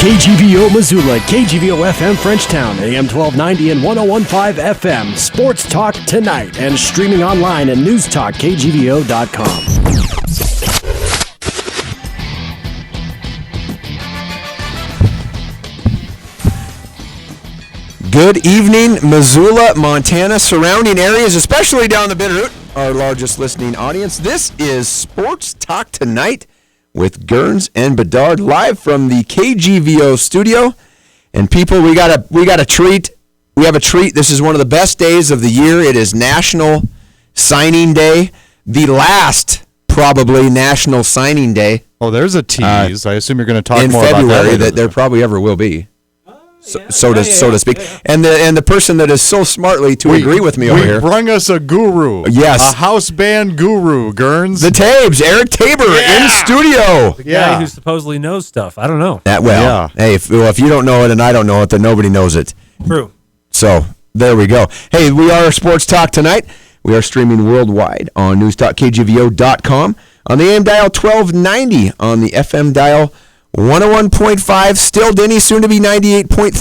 KGVO Missoula, KGVO FM Frenchtown, AM 1290 and 101.5 FM. Sports Talk Tonight and streaming online at Newstalk, KGVO.com. Good evening, Missoula, Montana, surrounding areas, especially down the Bitterroot, our largest listening audience. This is Sports Talk Tonight with Gurnz and Bedard, live from the KGVO studio. And people, we got a treat. We have a treat. This is one of the best days of the year. It is National Signing Day, the last probably National Signing Day. Oh, there's a tease. I assume you're going to talk in more February about that later. That there probably ever will be. So to speak. Yeah. And the person that is so smartly to agree with me over here. Bring us a guru. Yes. A house band guru, Gurnz. The Tabes, Eric Tabor in studio. The guy who supposedly knows stuff. I don't know. Hey, if you don't know it and I don't know it, then nobody knows it. True. So there we go. Hey, we are Sports Talk Tonight. We are streaming worldwide on newstalkkgvo.com, on the AM dial 1290, on the FM dial 101.5, still Denny, soon to be 98.3.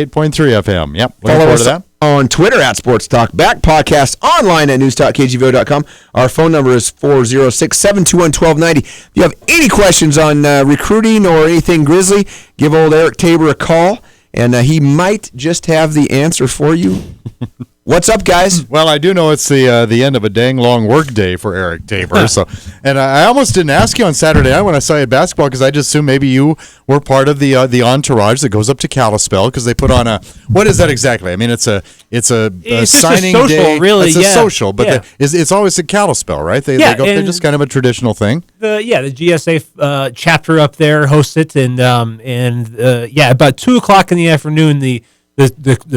98.3 FM. Yep. Follow us on Twitter at Sports Talk Back, podcast online at newstalkkgvo.com. Our phone number is 406-721-1290. If you have any questions on recruiting or anything Grizzly, give old Eric Tabor a call, and he might just have the answer for you. What's up, guys? Well, I do know it's the end of a dang long work day for Eric Tabor. And I almost didn't ask you on Saturday night when I saw you at basketball because I just assumed maybe you were part of the entourage that goes up to Kalispell because they put on a, what is that exactly? I mean, it's a signing social, day. Really, it's a social, but it's always at Kalispell, right? They go. They're just kind of a traditional thing. The GSA chapter up there hosts it, and about 2:00 in the afternoon, the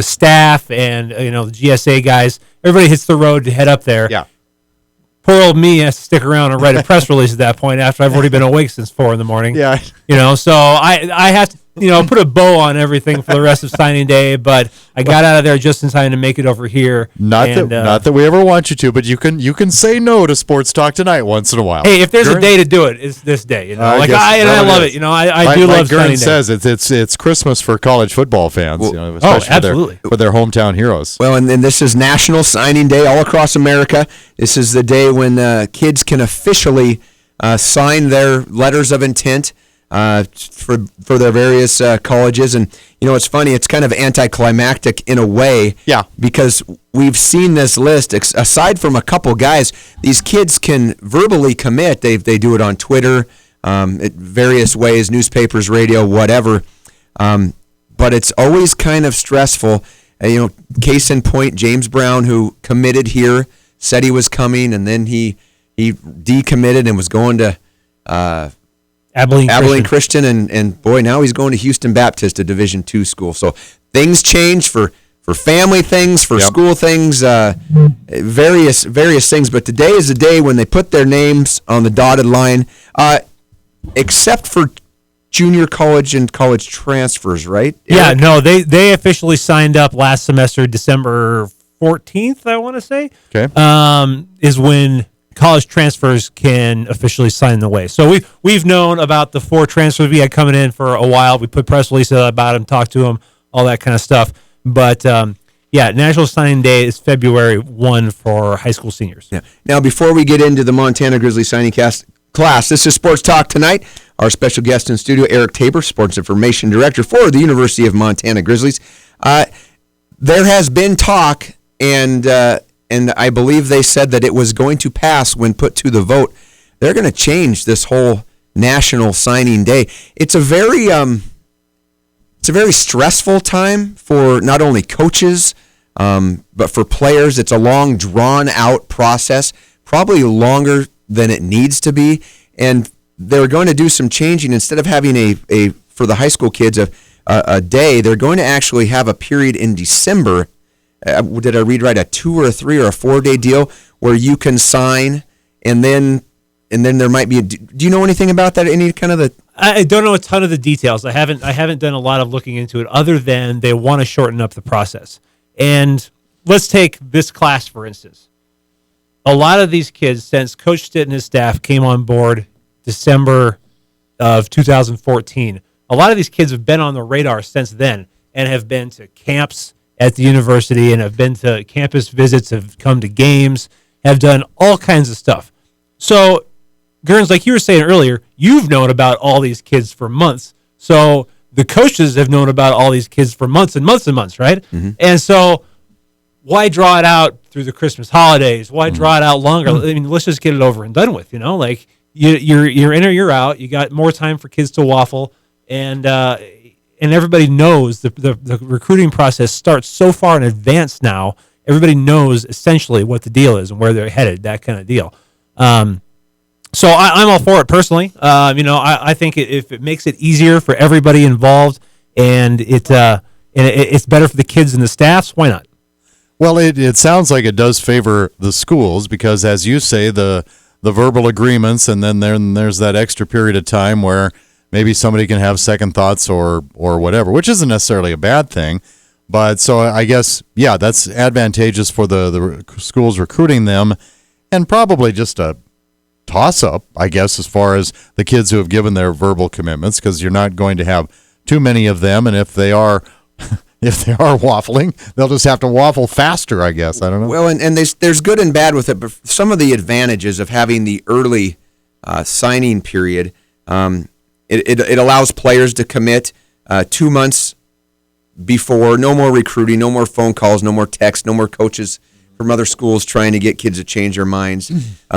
staff and the GSA guys, everybody hits the road to head up there. Yeah. Poor old me has to stick around and write a press release at that point after I've already been awake since 4 a.m. Yeah. So I have to put a bow on everything for the rest of signing day, but I got out of there just in time to make it over here. Not that we ever want you to, but you can say no to Sports Talk Tonight once in a while. Hey, if there's a day to do it, it's this day. I love it. I do love signing day. Gurnz says it's Christmas for college football fans. Especially absolutely for their hometown heroes. Well, and this is National Signing Day all across America. This is the day when kids can officially sign their letters of intent for their various colleges. And it's funny, it's kind of anticlimactic in a way, because we've seen this list. Aside from a couple guys, these kids can verbally commit. They do it on Twitter, various ways, newspapers, radio, whatever, but it's always kind of stressful. Case in point, James Brown, who committed here, said he was coming, and then he decommitted and was going to Abilene Christian, and boy, now he's going to Houston Baptist, a Division II school. So things change for family things, for school things, various things. But today is the day when they put their names on the dotted line, except for junior college and college transfers, right? Yeah, no, they officially signed up last semester, December 14th, I want to say. Okay. Is when college transfers can officially sign the way. So we've known about the 4 transfers we had coming in for a while. We put press releases about them, talked to them, all that kind of stuff. But National Signing Day is February 1 for high school seniors. Yeah. Now, before we get into the Montana Grizzly signing class, this is Sports Talk Tonight. Our special guest in studio, Eric Tabor, Sports Information Director for the University of Montana Grizzlies. There has been talk, and I believe they said that it was going to pass when put to the vote. They're going to change this whole National Signing Day. It's a very stressful time for not only coaches, but for players. It's a long, drawn-out process, probably longer than it needs to be. And they're going to do some changing. Instead of having a for the high school kids a day, they're going to actually have a period in December. Did I read right? A 2 or a 3 or a 4-day deal where you can sign, and then there might be. Do you know anything about that? Any kind of the? I don't know a ton of the details. I haven't done a lot of looking into it, other than they want to shorten up the process. And let's take this class for instance. A lot of these kids, since Coach Stitt and his staff came on board December of 2014, a lot of these kids have been on the radar since then and have been to camps at the university and have been to campus visits, have come to games, have done all kinds of stuff. So, Gurnz, like you were saying earlier, you've known about all these kids for months. So the coaches have known about all these kids for months and months and months, right? Mm-hmm. And so why draw it out through the Christmas holidays? Why draw it out longer? I mean, let's just get it over and done with, Like you're in or you're out. You got more time for kids to waffle, and everybody knows the recruiting process starts so far in advance now. Everybody knows essentially what the deal is and where they're headed, that kind of deal. So I'm all for it personally. I think if it makes it easier for everybody involved and it's better for the kids and the staffs, why not? Well, it sounds like it does favor the schools because, as you say, the verbal agreements, and then there's that extra period of time where maybe somebody can have second thoughts or whatever, which isn't necessarily a bad thing. But so I guess, yeah, that's advantageous for the schools recruiting them, and probably just a toss-up, I guess, as far as the kids who have given their verbal commitments, because you're not going to have too many of them, and if they are waffling, they'll just have to waffle faster, I guess. I don't know. Well, and there's good and bad with it, but some of the advantages of having the early signing period, it allows players to commit 2 months before. No more recruiting, no more phone calls, no more texts, no more coaches from other schools trying to get kids to change their minds.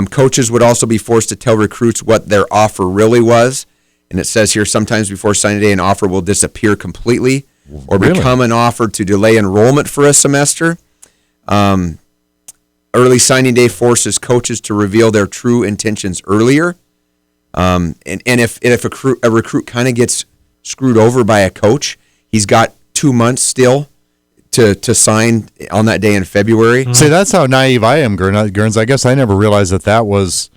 Coaches would also be forced to tell recruits what their offer really was. And it says here, sometimes before signing day, an offer will disappear completely or become an offer to delay enrollment for a semester. Early signing day forces coaches to reveal their true intentions earlier. And if a recruit kind of gets screwed over by a coach, he's got 2 months still to sign on that day in February. See, that's how naive I am, Gurnz. I guess I never realized that was,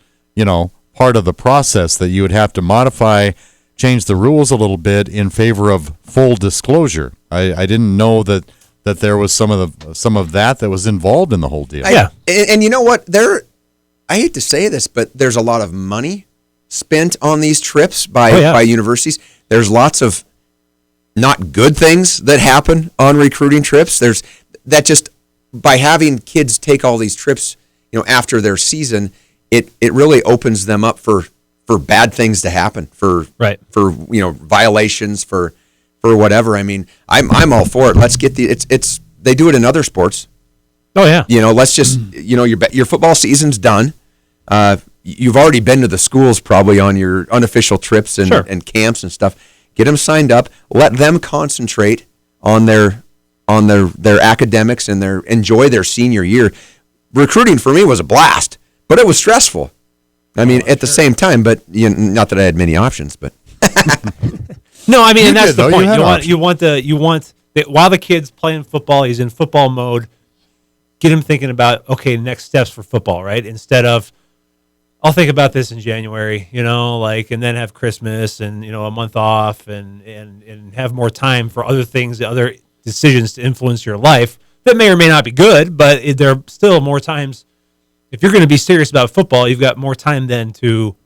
part of the process, that you would have to modify, change the rules a little bit in favor of full disclosure. I didn't know that there was some of that was involved in the whole deal. Yeah, and you know what? I hate to say this, but there's a lot of money spent on these trips by universities. There's lots of not good things that happen on recruiting trips. There's that just by having kids take all these trips, after their season, it really opens them up for bad things to happen, for violations, for whatever. I mean, I'm all for it. Let's get they do it in other sports. Oh yeah. Let's just your football season's done. You've already been to the schools probably on your unofficial trips and camps and stuff. Get them signed up. Let them concentrate on their academics and enjoy their senior year. Recruiting for me was a blast, but it was stressful. I mean, at the same time, but not that I had many options, but no, I mean, and that's the point. You want while the kid's playing football, he's in football mode. Get him thinking about next steps for football, right? Instead of I'll think about this in January, and then have Christmas and, a month off and have more time for other things, other decisions to influence your life that may or may not be good, but there are still more times. If you're going to be serious about football, you've got more time then to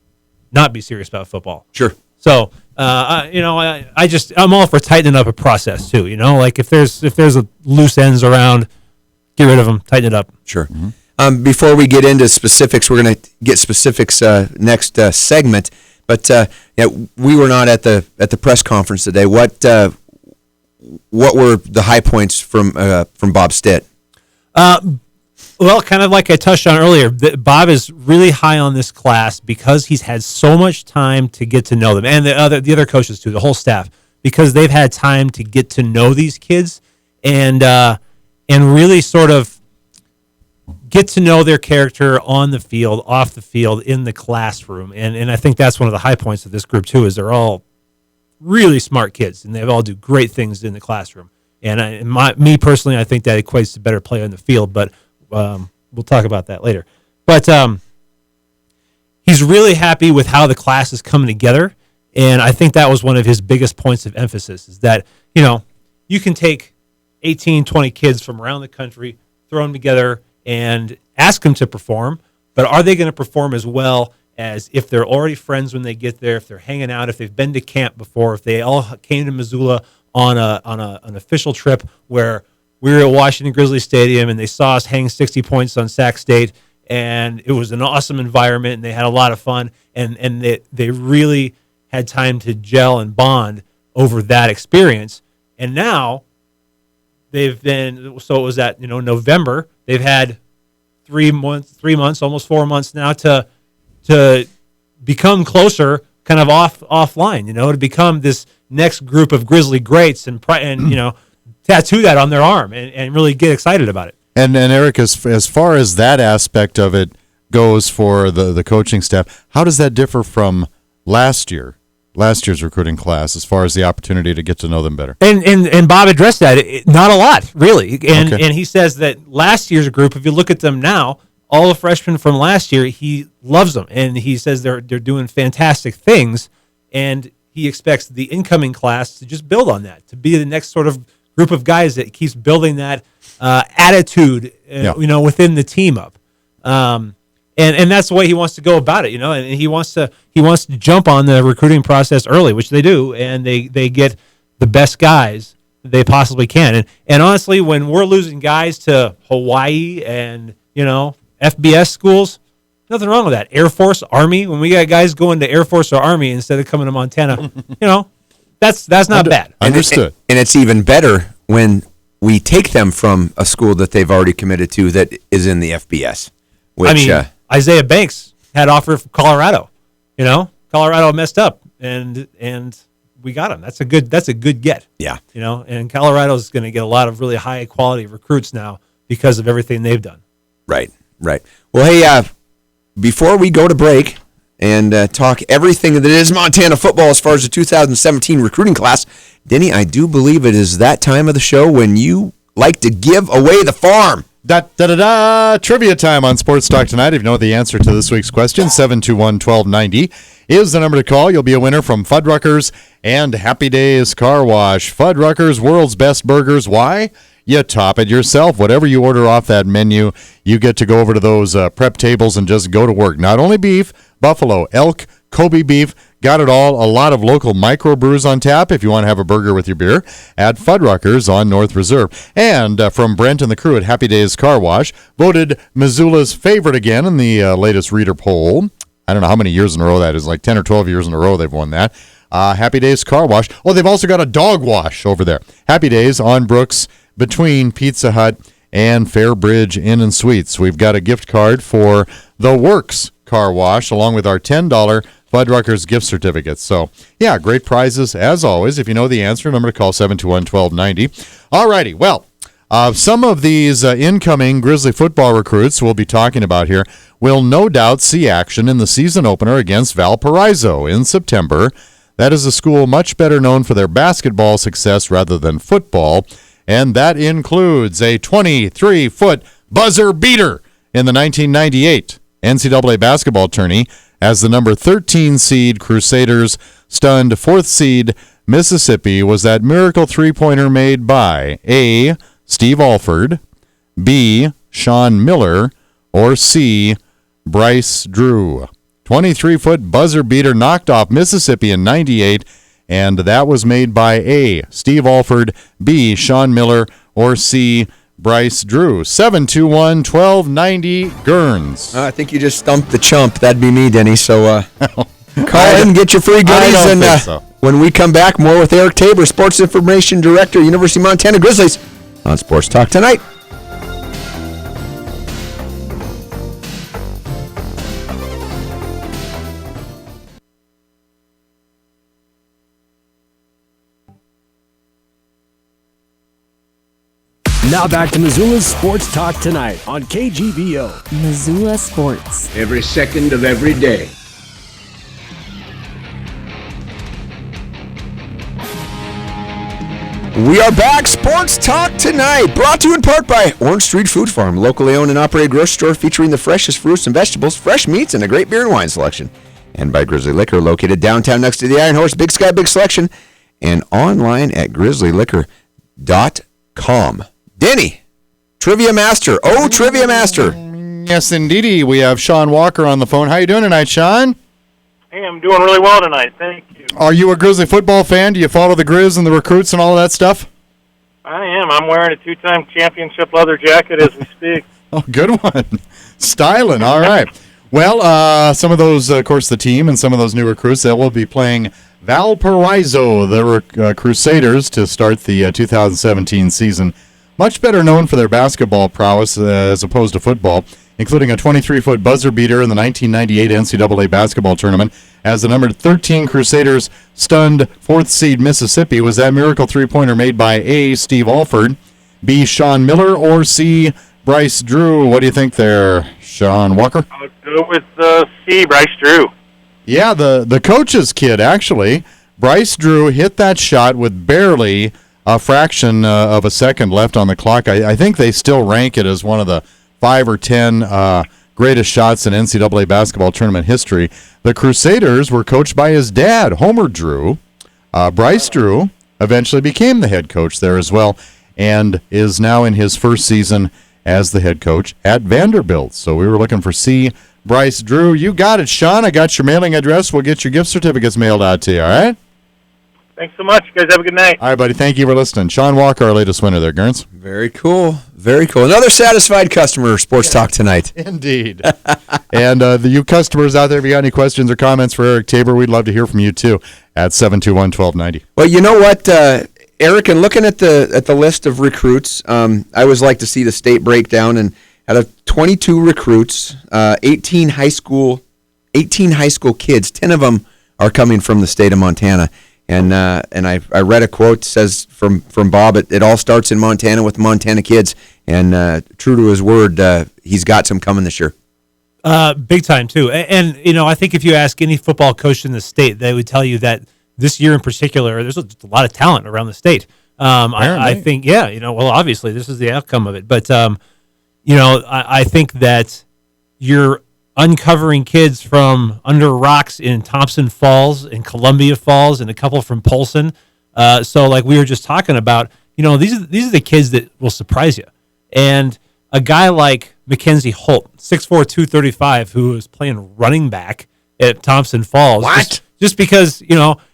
not be serious about football. Sure. So, I'm all for tightening up a process too, if there's a loose ends around, get rid of them, tighten it up. Sure. Mm-hmm. Before we get into specifics, we're going to get specifics next segment. But we were not at the press conference today. What were the high points from Bob Stitt? Well, kind of like I touched on earlier, Bob is really high on this class because he's had so much time to get to know them, and the other coaches too, the whole staff, because they've had time to get to know these kids and really sort of get to know their character on the field, off the field, in the classroom. And I think that's one of the high points of this group, too, is they're all really smart kids, and they all do great things in the classroom. And me personally, I think that equates to better play on the field, but we'll talk about that later. But he's really happy with how the class is coming together, and I think that was one of his biggest points of emphasis, is that, you can take 18, 20 kids from around the country, throw them together, and ask them to perform, but are they going to perform as well as if they're already friends when they get there, if they're hanging out, if they've been to camp before, if they all came to Missoula on an official trip where we were at Washington Grizzly Stadium and they saw us hang 60 points on Sac State, and it was an awesome environment and they had a lot of fun, and they really had time to gel and bond over that experience. And now they've been, so it was at November, they've had 3 months, almost 4 months now to become closer, kind of offline, to become this next group of Grizzly greats and tattoo that on their arm and really get excited about it. And Eric, as far as that aspect of it goes for the coaching staff, how does that differ from last year's recruiting class as far as the opportunity to get to know them better? And Bob addressed that. Not a lot, really. And he says that last year's group, if you look at them now, all the freshmen from last year, he loves them. And he says they're doing fantastic things. And he expects the incoming class to just build on that, to be the next sort of group of guys that keeps building that attitude, within the team up. And that's the way he wants to go about it, and he wants to jump on the recruiting process early, which they do, and they get the best guys they possibly can. And honestly, when we're losing guys to Hawaii and, FBS schools, nothing wrong with that. Air Force, Army, when we got guys going to Air Force or Army instead of coming to Montana, that's not bad. Understood. And it's even better when we take them from a school that they've already committed to that is in the FBS. Which, Isaiah Banks had offer from Colorado. Colorado messed up, and we got him. That's a good get. Yeah. And Colorado's going to get a lot of really high quality recruits now because of everything they've done. Right. Well, hey, before we go to break and talk everything that is Montana football as far as the 2017 recruiting class, Denny, I do believe it is that time of the show when you like to give away the farm. Trivia time on Sports Talk Tonight. If you know the answer to this week's question, 721-1290 is the number to call. You'll be a winner from Fuddruckers and Happy Days Car Wash. Fuddruckers, world's best burgers. Why? You top it yourself. Whatever you order off that menu, you get to go over to those prep tables and just go to work. Not only beef, buffalo, elk, Kobe beef, got it all. A lot of local microbrews on tap if you want to have a burger with your beer at Fuddruckers on North Reserve. And from Brent and the crew at Happy Days Car Wash, voted Missoula's favorite again in the latest reader poll. I don't know how many years in a row that is, like 10 or 12 years in a row they've won that. Happy Days Car Wash. Oh, they've also got a dog wash over there. Happy Days on Brooks between Pizza Hut and Fairbridge Inn and Suites. We've got a gift card for the Works Car Wash along with our $10 Fuddruckers gift certificates. So, yeah, great prizes as always. If you know the answer, number to call 721-1290. All righty. Well, some of these incoming Grizzly football recruits we'll be talking about here will no doubt see action in the season opener against Valparaiso in September. That is a school much better known for their basketball success rather than football, and that includes a 23-foot buzzer beater in the 1998 NCAA basketball tourney as the number 13 seed Crusaders stunned 4th seed Mississippi was that miracle three-pointer made by A. Steve Alford, B. Sean Miller, or C. Bryce Drew. 23-foot buzzer beater knocked off Mississippi in 98, and that was made by A. Steve Alford, B. Sean Miller, or C. Bryce Drew. 721-1290 Gurnz. I think you just stumped the chump. That'd be me, Denny. So call in, get your free goodies, and when we come back, more with Eric Tabor, Sports Information Director, University of Montana Grizzlies, on Sports Talk Tonight. Now back to Missoula's Sports Talk Tonight on KGVO. Missoula Sports. Every second of every day. We are back. Sports Talk Tonight, brought to you in part by Orange Street Food Farm, locally owned and operated grocery store featuring the freshest fruits and vegetables, fresh meats, and a great beer and wine selection. And by Grizzly Liquor, located downtown next to the Iron Horse, Big Sky, big selection, and online at grizzlyliquor.com. Denny, Trivia Master. Oh, Trivia Master. Yes, indeedy. We have Sean Walker on the phone. How you doing tonight, Sean? Hey, I'm doing really well tonight. Thank you. Are you a Grizzly football fan? Do you follow the Grizz and the recruits and all of that stuff? I am. I'm wearing a two-time championship leather jacket as we speak. Oh, good one. Styling. All right. Well, some of those, of course, the team and some of those new recruits that will be playing Valparaiso, the Crusaders, to start the 2017 season. Much better known for their basketball prowess as opposed to football, including a 23-foot buzzer beater in the 1998 NCAA basketball tournament, as the number 13 Crusaders stunned 4th seed Mississippi. Was that miracle three-pointer made by A, Steve Alford, B, Sean Miller, or C, Bryce Drew? What do you think there, Sean Walker? I'll go with C, Bryce Drew. Yeah, the coach's kid, actually. Bryce Drew hit that shot with barely a fraction of a second left on the clock. I think they still rank it as one of the 5 or 10 greatest shots in NCAA basketball tournament history. The Crusaders were coached by his dad, Homer Drew. Bryce Drew eventually became the head coach there as well, and is now in his first season as the head coach at Vanderbilt. So we were looking for C, Bryce Drew. You got it, Sean. I got your mailing address. We'll get your gift certificates mailed out to you, all right? Thanks so much. You guys have a good night. All right, buddy. Thank you for listening. Sean Walker, our latest winner there, Gurnz. Very cool. Very cool. Another satisfied customer, Sports Talk tonight. Indeed. And you customers out there, if you got any questions or comments for Eric Tabor, we'd love to hear from you, too, at 721-1290. Well, you know what, Eric, and looking at the list of recruits, I always like to see the state breakdown. And out of 22 recruits, 18 high school kids, 10 of them are coming from the state of Montana. And I read a quote that says from Bob, it all starts in Montana with Montana kids. And true to his word, he's got some coming this year. Big time, too. And, I think if you ask any football coach in the state, they would tell you that this year in particular, there's a lot of talent around the state. I think, well, obviously, this is the outcome of it. But, I think that you're uncovering kids from under rocks in Thompson Falls, in Columbia Falls, and a couple from Polson. So, like we were just talking about, these are the kids that will surprise you. And a guy like Mackenzie Holt, 6'4", 235, who is playing running back at Thompson Falls. What? Just because,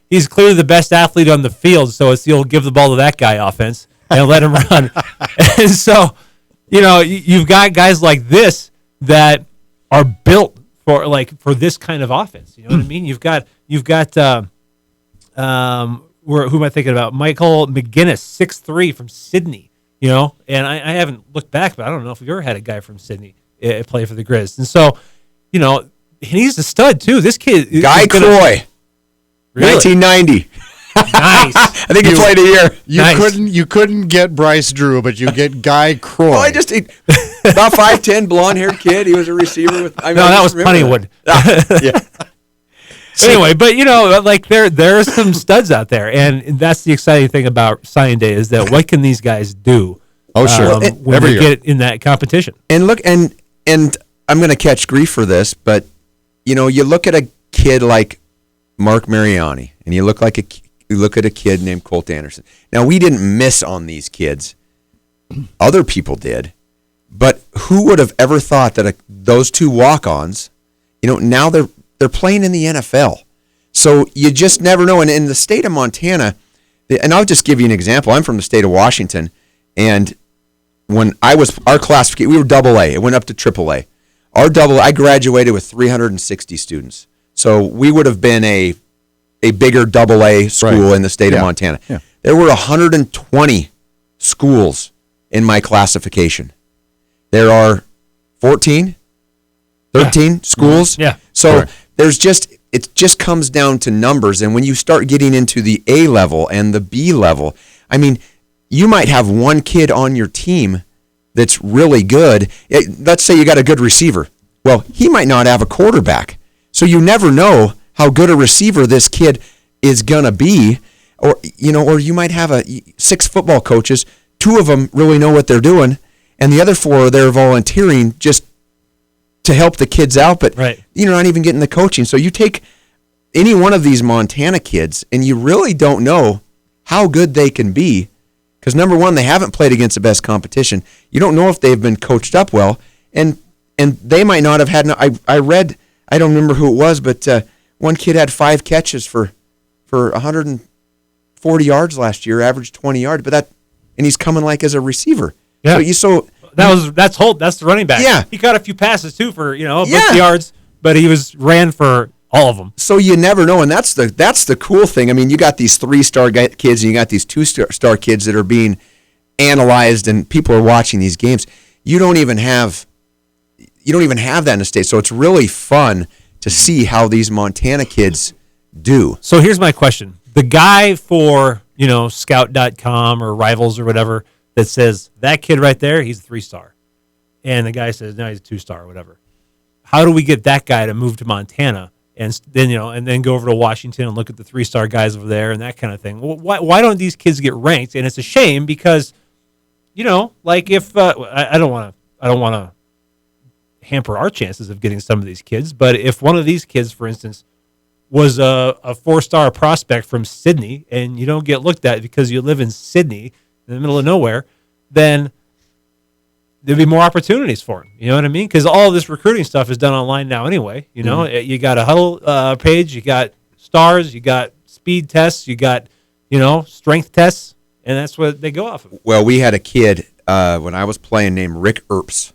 he's clearly the best athlete on the field, so it's you'll give the ball to that guy offense and let him run. And so, you've got guys like this that are built for this kind of offense. You know what I mean? You've got who am I thinking about? Michael McGinnis, 6'3", from Sydney. And I haven't looked back, but I don't know if we've ever had a guy from Sydney play for the Grizz. And so, he's a stud too. This kid, Guy Croy, really? 1990. Nice. I think he played a year. You couldn't get Bryce Drew, but you get Guy Croy. Well, about 5'10", blonde-haired kid. He was a receiver with. That was Plentywood. Yeah. Anyway, but there are some studs out there, and that's the exciting thing about signing day is that what can these guys do? Oh, sure. When they get in that competition. And look, and I'm going to catch grief for this, but you look at a kid like Mark Mariani, and you look at a kid named Colt Anderson. Now, we didn't miss on these kids; other people did. But who would have ever thought that those two walk-ons, now they're playing in the NFL. So you just never know. And in the state of Montana, and I'll just give you an example. I'm from the state of Washington, and when our classification, we were AA. It went up to AAA. I graduated with 360 students. So we would have been a bigger AA school in the state of Montana. Yeah. There were 120 schools in my classification. There are 13 schools. Yeah. So it just comes down to numbers. And when you start getting into the A level and the B level, I mean, you might have one kid on your team that's really good. Let's say you got a good receiver. Well, he might not have a quarterback. So you never know how good a receiver this kid is going to be. Or you might have 6 football coaches. 2 of them really know what they're doing. And the other 4 are there volunteering just to help the kids out, but you're not even getting the coaching. So you take any one of these Montana kids, and you really don't know how good they can be, because number one, they haven't played against the best competition. You don't know if they've been coached up well, and and they might not have had. I read, I don't remember who it was, but one kid had 5 catches for 140 yards last year, averaged 20 yards, and he's coming like as a receiver. Yeah. That's the running back. Yeah. He caught a few passes too for, a bunch Yeah. of yards, but he ran for all of them. So you never know, and that's the cool thing. I mean, you got these 3-star kids, and you got these 2-star kids that are being analyzed, and people are watching these games. You don't even have that in the state. So it's really fun to see how these Montana kids do. So here's my question: the guy for Scout.com or Rivals or whatever that says that kid right there, he's a 3-star, and the guy says no, he's a 2-star or whatever. How do we get that guy to move to Montana? And then go over to Washington and look at the 3-star guys over there and that kind of thing. Well, why don't these kids get ranked? And it's a shame because, like if I don't want to hamper our chances of getting some of these kids, but if one of these kids, for instance, was a 4-star prospect from Sydney and you don't get looked at because you live in Sydney in the middle of nowhere, then there'd be more opportunities for him. You know what I mean? Because all of this recruiting stuff is done online now anyway. You got a huddle page, you got stars, you got speed tests, you got, strength tests, and that's what they go off of. Well, we had a kid when I was playing named Rick Earps.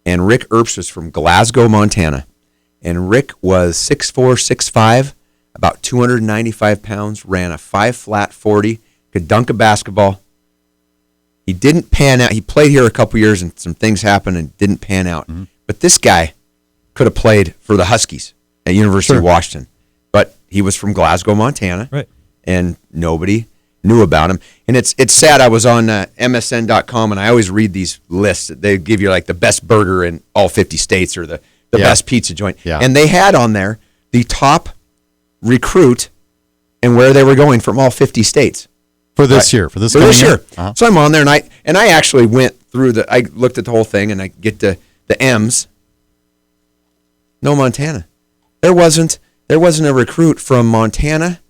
And Rick Earps was from Glasgow, Montana. And Rick was 6'4", 6'5", about 295 pounds, ran a 5-flat 40, could dunk a basketball. He didn't pan out. He played here a couple years, and some things happened and didn't pan out. Mm-hmm. But this guy could have played for the Huskies at University of Washington. But he was from Glasgow, Montana, right? And nobody knew about him. And it's sad. I was on MSN.com, and I always read these lists. They give you like the best burger in all 50 states or the best pizza joint. Yeah. And they had on there the top recruit and where they were going from all 50 states. For this year, for this year. Uh-huh. So I'm on there, and I actually went through I looked at the whole thing, and I get to the M's. No Montana. There wasn't a recruit from Montana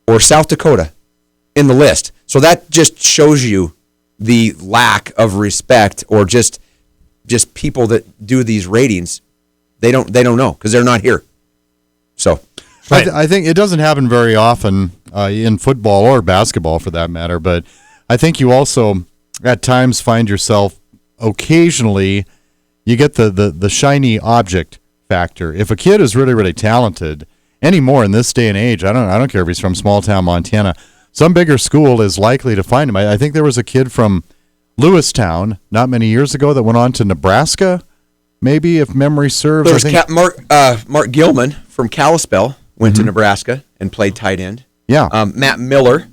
or South Dakota in the list. So that just shows you the lack of respect, or just people that do these ratings. They don't know because they're not here. So. Right. I think it doesn't happen very often in football or basketball, for that matter. But I think you also, at times, find yourself occasionally, you get the shiny object factor. If a kid is really, really talented anymore in this day and age, I don't care if he's from small town Montana, some bigger school is likely to find him. I think there was a kid from Lewistown not many years ago that went on to Nebraska, maybe, if memory serves. There was Mark Gilman from Kalispell. Went to Nebraska and played tight end. Yeah. Matt Miller,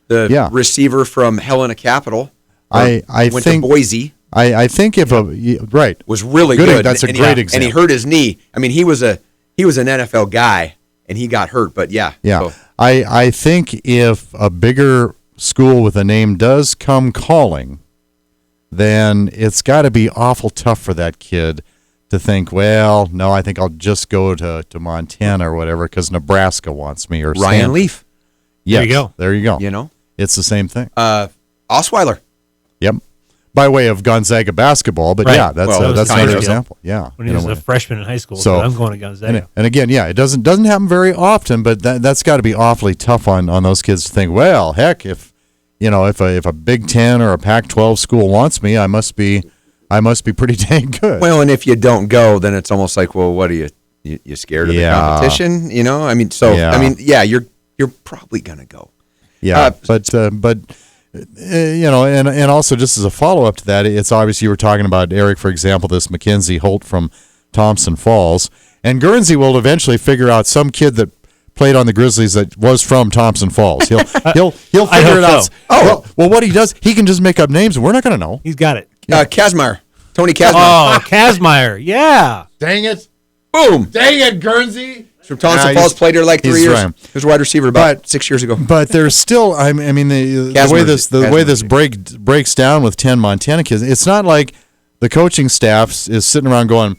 the receiver from Helena Capital, went to Boise. I think was really good. That's a great example. And he hurt his knee. I mean, he was an NFL guy, and he got hurt. But yeah. So. I think if a bigger school with a name does come calling, then it's got to be awful tough for that kid to think, well, no, I think I'll just go to Montana or whatever because Nebraska wants me, or Ryan Stanford. Leaf. Yes, there you go. It's the same thing. Osweiler. Yep. By way of Gonzaga basketball, but right. that's another example. Yeah. When he was a freshman in high school, so I'm going to Gonzaga. And again, it doesn't happen very often, but that's got to be awfully tough on those kids to think, well, heck, if a Big Ten or a Pac-12 school wants me, I must be pretty dang good. Well, and if you don't go, then it's almost like, well, what are you scared of the competition? You're probably gonna go. Yeah, but and also just as a follow up to that, it's obvious you were talking about, Eric, for example, this Mackenzie Holt from Thompson Falls, and Guernsey will eventually figure out some kid that played on the Grizzlies that was from Thompson Falls. He'll figure it out. So. Oh, well, what he does, he can just make up names, and we're not going to know. He's got it. Kazmaier. Tony Kazmaier. Oh, Kazmaier. Yeah. Dang it. Boom. Dang it, Guernsey. From Thompson Falls, played here like 3 years. Right. He was a wide receiver about 6 years ago. But there's still, I mean, the way this breaks down with 10 Montana kids, it's not like the coaching staff is sitting around going,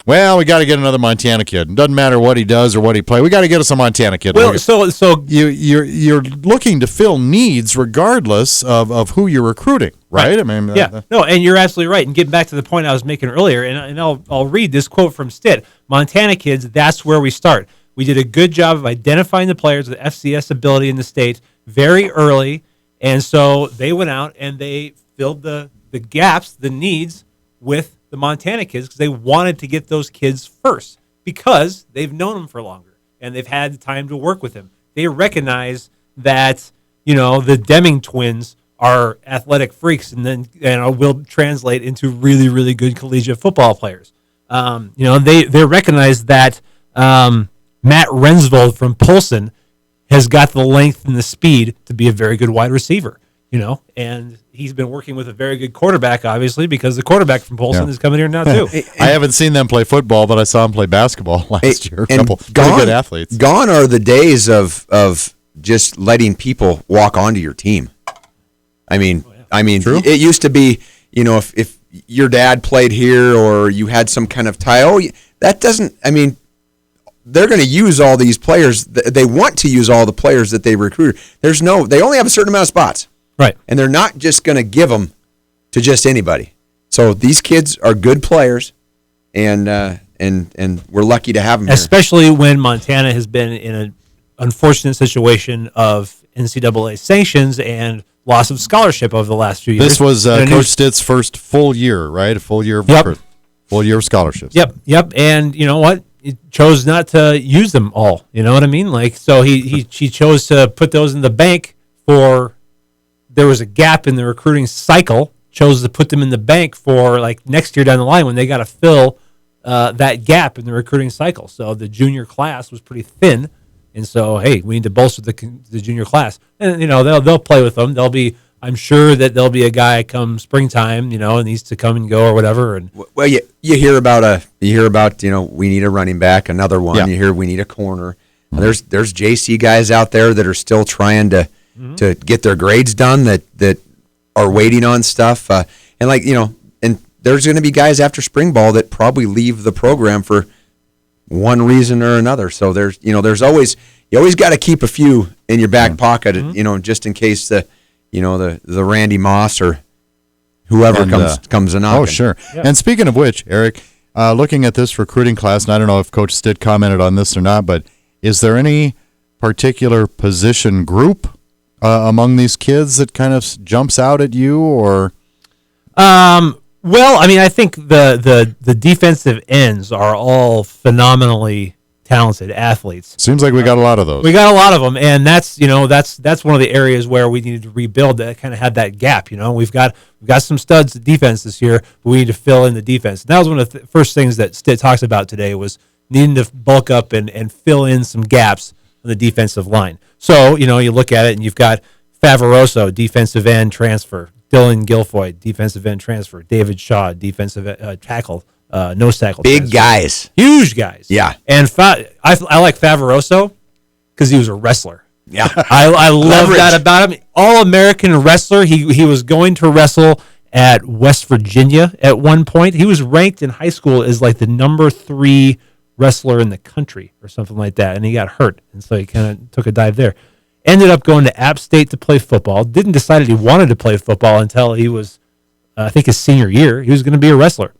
well, we got to get another Montana kid. It doesn't matter what he does or what he plays. We got to get us a Montana kid. Well, so you're looking to fill needs regardless of who you're recruiting, right? I mean, no, and you're absolutely right. And getting back to the point I was making earlier, and I'll read this quote from Stitt: Montana kids, that's where we start. We did a good job of identifying the players with FCS ability in the state very early, and so they went out and they filled the gaps, the needs with the Montana kids because they wanted to get those kids first because they've known them for longer and they've had the time to work with them. They recognize that, the Deming twins are athletic freaks and will translate into really, really good collegiate football players. They recognize that Matt Rensvold from Polson has got the length and the speed to be a very good wide receiver. And he's been working with a very good quarterback, obviously, because the quarterback from Polson is coming here now, too. I haven't seen them play football, but I saw them play basketball last year. A couple pretty good athletes. Gone are the days of just letting people walk onto your team. I mean, True. It used to be, if your dad played here or you had some kind of tie, that doesn't, they're going to use all these players. They want to use all the players that they recruited. They only have a certain amount of spots. Right. And they're not just going to give them to just anybody. So these kids are good players, and we're lucky to have them here. Especially when Montana has been in an unfortunate situation of NCAA sanctions and loss of scholarship over the last few years. This was Coach Stitt's first full year, right? A full year of full year of scholarships. Yep. And you know what? He chose not to use them all. You know what I mean? So he chose to put those in the bank for. There was a gap in the recruiting cycle, chose to put them in the bank for next year down the line when they got to fill that gap in the recruiting cycle. So the junior class was pretty thin, and so hey, we need to bolster the junior class. And they'll play with them. I'm sure that there'll be a guy come springtime, needs to come and go or whatever. And well, you hear about we need a running back, another one. Yeah. You hear we need a corner. Mm-hmm. There's JC guys out there that are still trying to get their grades done that are waiting on stuff. And there's going to be guys after spring ball that probably leave the program for one reason or another. So there's always, you always got to keep a few in your back pocket, just in case the Randy Moss or whoever comes a knocking. Oh, sure. Yeah. And speaking of which, Eric, looking at this recruiting class, and I don't know if Coach Stitt commented on this or not, but is there any particular position group among these kids that kind of jumps out at you, or? Well, I think the defensive ends are all phenomenally talented athletes. Seems like we got a lot of those. We got a lot of them, and that's one of the areas where we needed to rebuild that kind of had that gap. We've got some studs at defense this year, but we need to fill in the defense. And that was one of the first things that Stitt talks about today was needing to bulk up and fill in some gaps on the defensive line. So, you look at it and you've got Favaroso, defensive end transfer, Dylan Guilfoyle, defensive end transfer, David Shaw, defensive tackle, nose tackle. Big transfer. guys. Huge guys. Yeah. And I like Favaroso because he was a wrestler. Yeah. I love that about him. All-American wrestler. He was going to wrestle at West Virginia at one point. He was ranked in high school as the number 3 wrestler in the country or something like that, and he got hurt, and so he kind of took a dive there. Ended up going to App State to play football. Didn't decide he wanted to play football until he was, I think, his senior year. He was going to be a wrestler,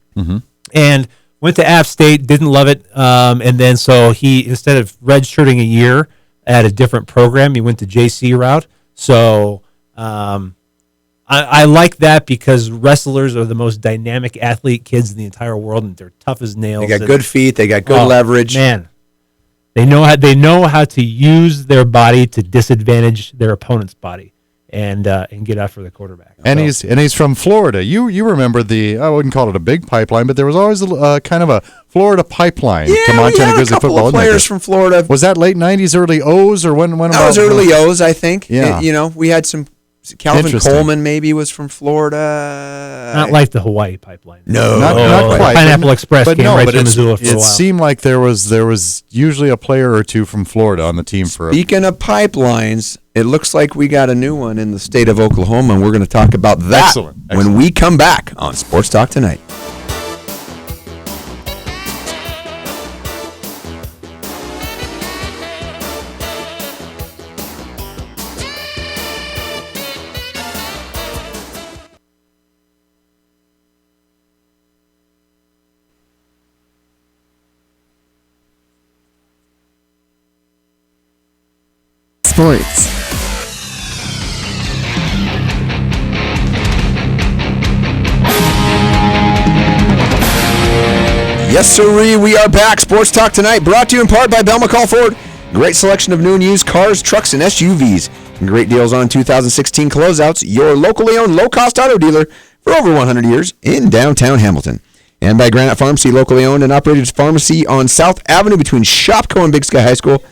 and went to App State. Didn't love it, and then so he, instead of redshirting a year at a different program, he went the JC route. So I like that because wrestlers are the most dynamic athlete kids in the entire world, and they're tough as nails. They got good feet. They got good leverage. Man, they know how to use their body to disadvantage their opponent's body, and get after the quarterback. And he's from Florida. You remember I wouldn't call it a big pipeline, but there was always a kind of a Florida pipeline to Montana Grizzly football. A couple of players from Florida. Was that late '90s, early O's, or when? That was early O's, I think. Yeah. We had some. Calvin Coleman maybe was from Florida. Not like the Hawaii pipeline. No, not quite. Pineapple Express came right to Missoula for a while. It seemed like there was usually a player or two from Florida on the team for. Speaking of pipelines, it looks like we got a new one in the state of Oklahoma, and we're going to talk about that Excellent. when we come back on Sports Talk Tonight. sports. Yes, sirree, we are back. Sports Talk Tonight, brought to you in part by Bell McCall Ford. Great selection of new and used cars, trucks, and SUVs. And great deals on 2016 closeouts. Your locally owned low-cost auto dealer for over 100 years in downtown Hamilton. And by Granite Pharmacy, locally owned and operated pharmacy on South Avenue between Shopko and Big Sky High School.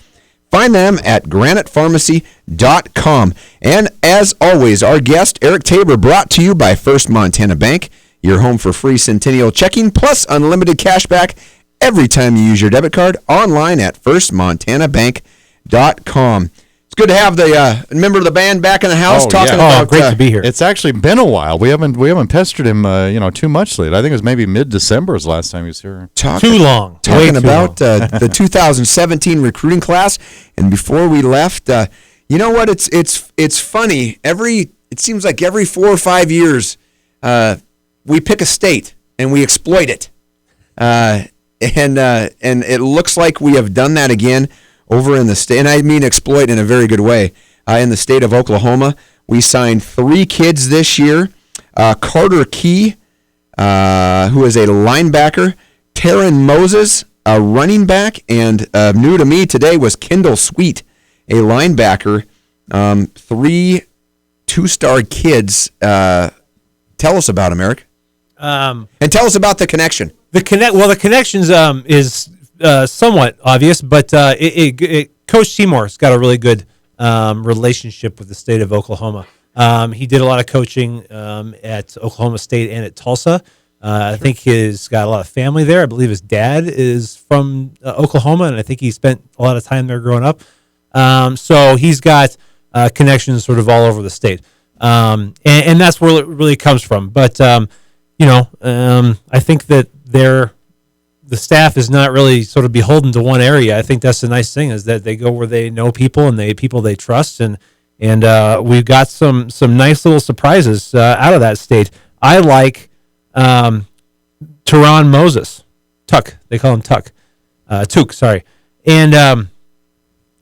Find them at granitepharmacy.com. And as always, our guest, Eric Tabor, brought to you by First Montana Bank. Your home for free Centennial checking plus unlimited cash back every time you use your debit card online at firstmontanabank.com. It's good to have the member of the band back in the house talking about. Great to be here. It's actually been a while. We haven't pestered him, too much lately. I think it was maybe mid-December was the last time he was here. Too long. Talking about the 2017 recruiting class. And before we left, you know what? It's funny. It seems like every 4 or 5 years, we pick a state and we exploit it, and it looks like we have done that again over in the state. And I mean exploit in a very good way. In the state of Oklahoma, we signed 3 kids this year: Carter Key, who is a linebacker; Taryn Moses, a running back; and new to me today was Kendall Sweet, a linebacker. 3 2-star kids. Tell us about them, Eric. And tell us about the connection. The connections is somewhat obvious, but Coach Seymour's got a really good relationship with the state of Oklahoma. He did a lot of coaching at Oklahoma State and at Tulsa. I think he's got a lot of family there. I believe his dad is from Oklahoma, and I think he spent a lot of time there growing up. So he's got connections sort of all over the state. And that's where it really comes from. But, I think that the staff is not really sort of beholden to one area. I think that's the nice thing, is that they go where they know people and people they trust. And we've got some nice little surprises out of that state. I like Teron Moses. Tuck. They call him Tuck. Took, sorry. And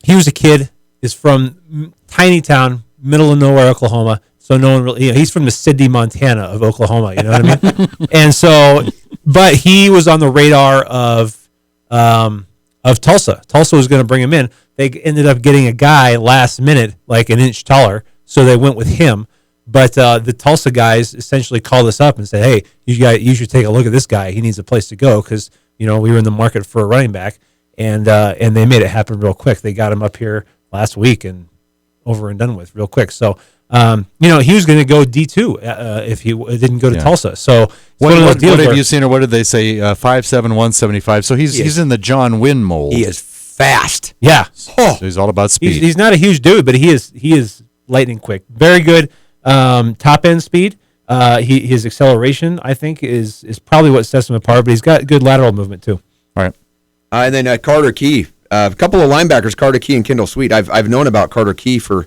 he was a kid, is from tiny town, middle of nowhere, Oklahoma. So no one really, he's from the Sidney, Montana of Oklahoma. You know what I mean? And so, but he was on the radar of Tulsa. Tulsa was going to bring him in. They ended up getting a guy last minute, like an inch taller. So they went with him. But the Tulsa guys essentially called us up and said, "Hey, you should take a look at this guy. He needs a place to go," because we were in the market for a running back, and they made it happen real quick. They got him up here last week and over and done with real quick. So, he was going to go D2 if he didn't go to Tulsa. So, what have you seen, or what did they say? 5'7", 175. So he's in the John Wynn mold. He is fast. Yeah. So he's all about speed. He's not a huge dude, but he is lightning quick. Very good top end speed. His acceleration, I think, is probably what sets him apart. But he's got good lateral movement too. All right. And then Carter Key. A couple of linebackers, Carter Key and Kendall Sweet. I've known about Carter Key for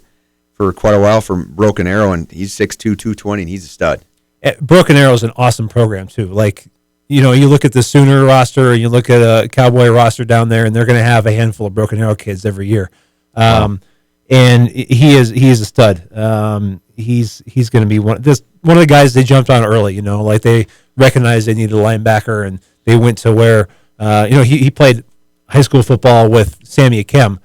quite a while from Broken Arrow, and he's 6'2", 220, and he's a stud. Broken Arrow is an awesome program too. Like, you look at the Sooner roster, and you look at a Cowboy roster down there, and they're going to have a handful of Broken Arrow kids every year. And he is a stud. He's going to be one of the guys they jumped on early. Like they recognized they needed a linebacker, and they went to where he played high school football with Sammy Akem,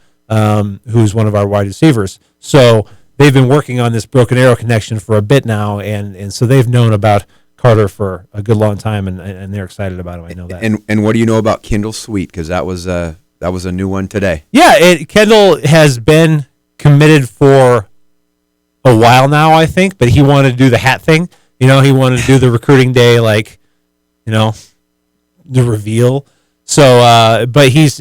who's one of our wide receivers. So they've been working on this Broken Arrow connection for a bit now, and so they've known about Carter for a good long time, and they're excited about him. I know that. And what do you know about Kendall Sweet? Because that was a new one today. Yeah, Kendall has been committed for a while now, I think, but he wanted to do the hat thing. He wanted to do the recruiting day, like, the reveal. So, but he's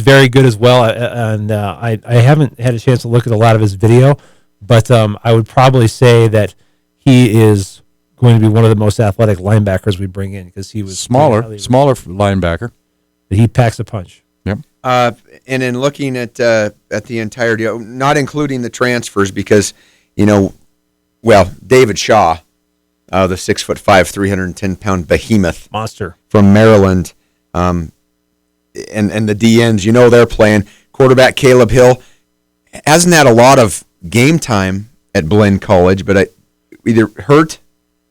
very good as well, and I haven't had a chance to look at a lot of his video, but I would probably say that he is going to be one of the most athletic linebackers we bring in, because he was smaller linebacker. But he packs a punch. Yep. And in looking at the entire deal, not including the transfers, because David Shaw, the 6'5", 310-pound behemoth monster from Maryland. And the DNs, they're playing. Quarterback Caleb Hill hasn't had a lot of game time at Blaine College, but either hurt.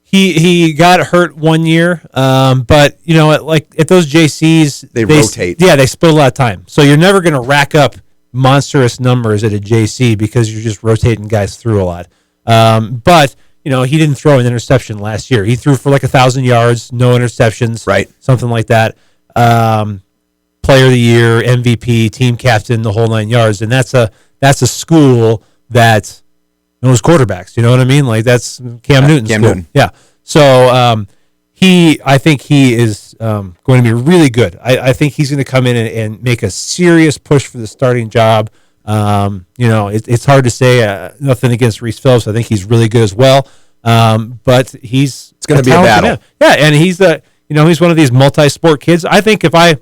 He got hurt one year, but at those JCs they rotate. Yeah, they split a lot of time. So you're never going to rack up monstrous numbers at a JC because you're just rotating guys through a lot. But he didn't throw an interception last year. He threw for like 1,000 yards, no interceptions, right? Something like that. Player of the year, MVP, team captain, the whole 9 yards, and that's a school that knows quarterbacks. You know what I mean? Like that's Cam Newton's school. Newton. Yeah. So I think he is going to be really good. I think he's going to come in and make a serious push for the starting job. It's hard to say. Nothing against Reese Phillips. I think he's really good as well. But it's going to be a battle. Man. Yeah, and he's he's one of these multi-sport kids. I think if I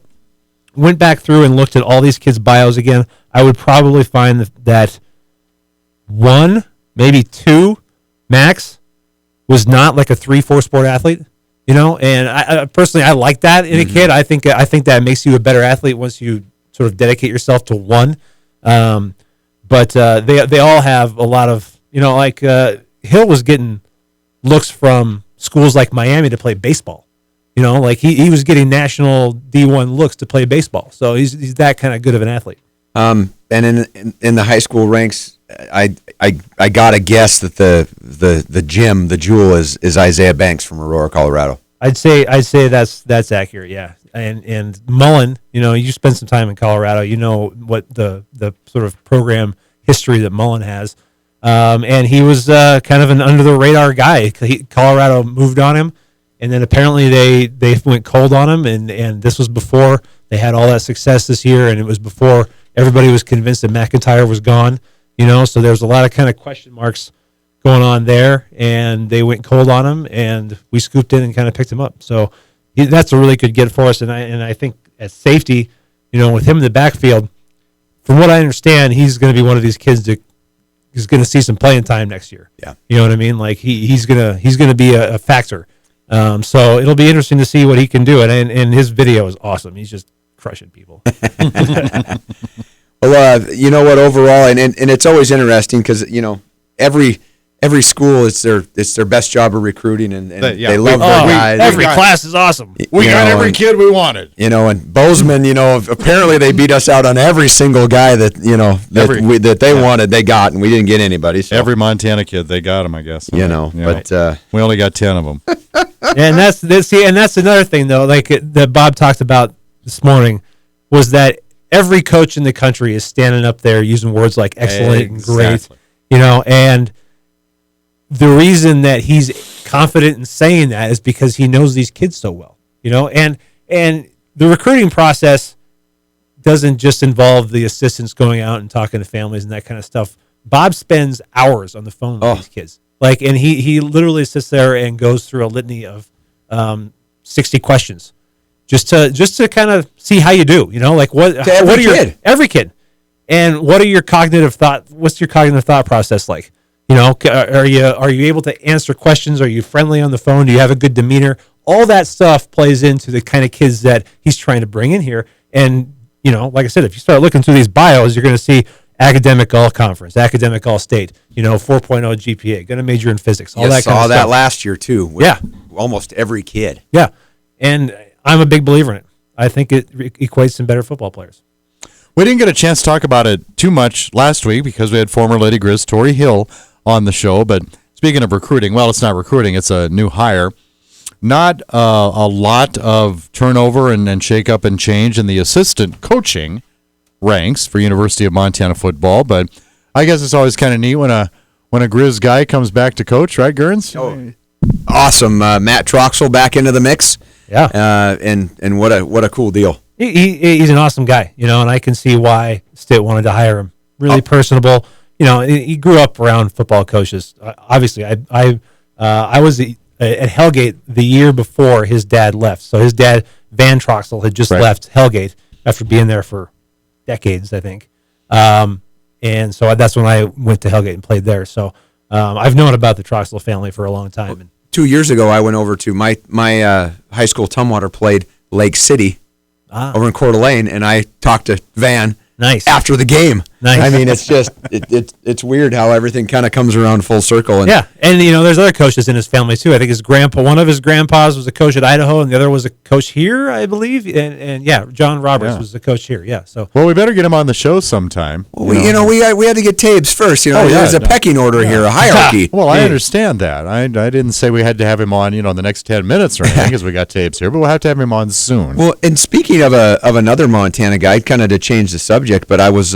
went back through and looked at all these kids' bios again, I would probably find that one, maybe two, max, was not like a 3-4 sport athlete. And I personally, I like that in a kid. I think that makes you a better athlete once you sort of dedicate yourself to one. But they all have a lot of, Hill was getting looks from schools like Miami to play baseball. He was getting national D1 looks to play baseball. So he's that kind of good of an athlete. And in the high school ranks, I gotta guess that the gem, the jewel is Isaiah Banks from Aurora, Colorado. I'd say that's accurate. Yeah. And Mullen, you spend some time in Colorado, what the sort of program history that Mullen has. And he was kind of an under the radar guy. Colorado moved on him, and then apparently they went cold on him, and this was before they had all that success this year, and it was before everybody was convinced that McIntyre was gone. So there was a lot of kind of question marks going on there, and they went cold on him, and we scooped in and kind of picked him up. So that's a really good get for us, and I think at safety, with him in the backfield, from what I understand, he's going to be one of these kids that is going to see some playing time next year. Yeah, you know what I mean. Like he's gonna be a factor. So it'll be interesting to see what he can do, and his video is awesome. He's just crushing people. Well, you know what? Overall, and it's always interesting because every school it's their best job of recruiting, and they love their guys. Every class is awesome. We got every kid we wanted. And Bozeman, apparently they beat us out on every single guy that that they wanted. They got, and we didn't get anybody. So. Every Montana kid, they got him, I guess. But we only got 10 of them. And that's another thing though, like that Bob talked about this morning, was that every coach in the country is standing up there using words like excellent and great, and the reason that he's confident in saying that is because he knows these kids so well, and the recruiting process doesn't just involve the assistants going out and talking to families and that kind of stuff. Bob spends hours on the phone with these kids. And he literally sits there and goes through a litany of 60 questions just to kind of see how you do, every kid, and what's your cognitive thought process like? Are you able to answer questions? Are you friendly on the phone? Do you have a good demeanor? All that stuff plays into the kind of kids that he's trying to bring in here. And, like I said, if you start looking through these bios, you're going to see academic all-conference, academic all-state, 4.0 GPA, going to major in physics, all that kind of stuff. Saw that last year, too. With almost every kid. Yeah. And I'm a big believer in it. I think it equates to better football players. We didn't get a chance to talk about it too much last week because we had former Lady Grizz Tori Hill on the show. But speaking of recruiting, well, it's not recruiting. It's a new hire. Not a lot of turnover and shake-up and change in the assistant coaching ranks for University of Montana football. But I guess it's always kind of neat when a Grizz guy comes back to coach, right, Gurnz? Oh, awesome. Matt Troxel back into the mix. Yeah. And what a cool deal. He's an awesome guy, and I can see why Stitt wanted to hire him. Really personable. He grew up around football coaches. Obviously, I was at Hellgate the year before his dad left. So his dad, Van Troxel, had just left Hellgate after being there for decades, I think. And so that's when I went to Hellgate and played there. So I've known about the Troxel family for a long time. Well, 2 years ago, I went over to my high school. Tumwater played Lake City over in Coeur d'Alene, and I talked to Van Nice. after the game. Nice. I mean, it's just it's weird how everything kind of comes around full circle. And Yeah, and there's other coaches in his family too. I think one of his grandpas was a coach at Idaho, and the other was a coach here, I believe. And yeah, John Roberts was the coach here. Yeah, so Well, we better get him on the show sometime. well, we had to get Tabes first. There's a pecking order here, a hierarchy. Well, I understand that. I didn't say we had to have him on, in the next 10 minutes or anything, because we got Tapes here, but we'll have to have him on soon. Well, and speaking of another Montana guy, kind of to change the subject, but I was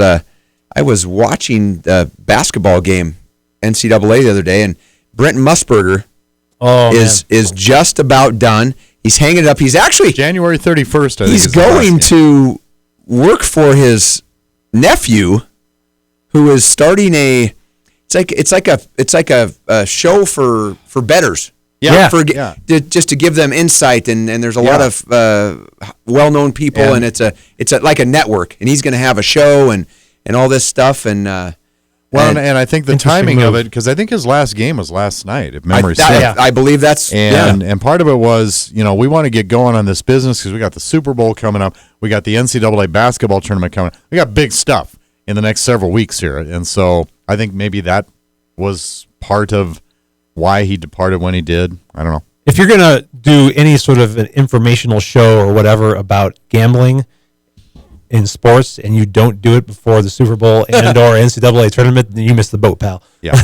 watching the basketball game, NCAA the other day, and Brent Musburger is just about done. He's hanging it up. He's actually January 31st. I think he's is the last going game. to work for his nephew, who is starting it's like a show for bettors. Yeah. Just to give them insight, and there's a lot of well-known people, and it's like a network, and he's going to have a show and all this stuff, and I think the timing of it, because I think his last game was last night, if memory serves. I believe that's and part of it was, we want to get going on this business because we got the Super Bowl coming up, we got the NCAA basketball tournament coming up, we got big stuff in the next several weeks here, and so I think maybe that was part of why he departed when he did. I don't know. if you're going to do any sort of an informational show or whatever about gambling in sports and you don't do it before the Super Bowl and or NCAA tournament, then you missed the boat, pal. Yeah.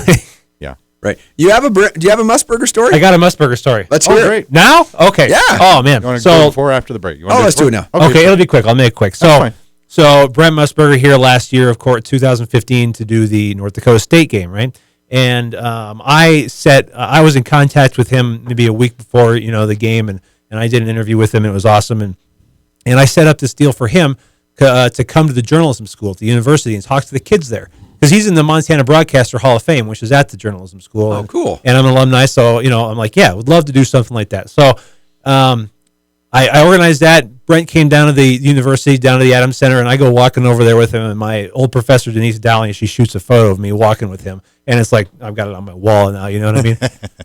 Yeah. Right. Do you have a Musburger story? I got a Musburger story. Let's hear it. Great. Now? Okay. Yeah. Oh, man. You want to go before or after the break? You let's do it now. Okay, it'll be quick. I'll make it quick. That's fine. So Brent Mussberger here last year, of course, 2015, to do the North Dakota State game, right? And I was in contact with him maybe a week before, the game, and I did an interview with him, and it was awesome. And I set up this deal for him to come to the journalism school at the university and talk to the kids there. Because he's in the Montana Broadcaster Hall of Fame, which is at the journalism school. Oh, cool. And I'm an alumni, so, I'm like, yeah, would love to do something like that. So I organized that. Brent came down to the university, down to the Adams Center, and I go walking over there with him, and my old professor, Denise Dowling, she shoots a photo of me walking with him. And it's like, I've got it on my wall now, you know what I mean?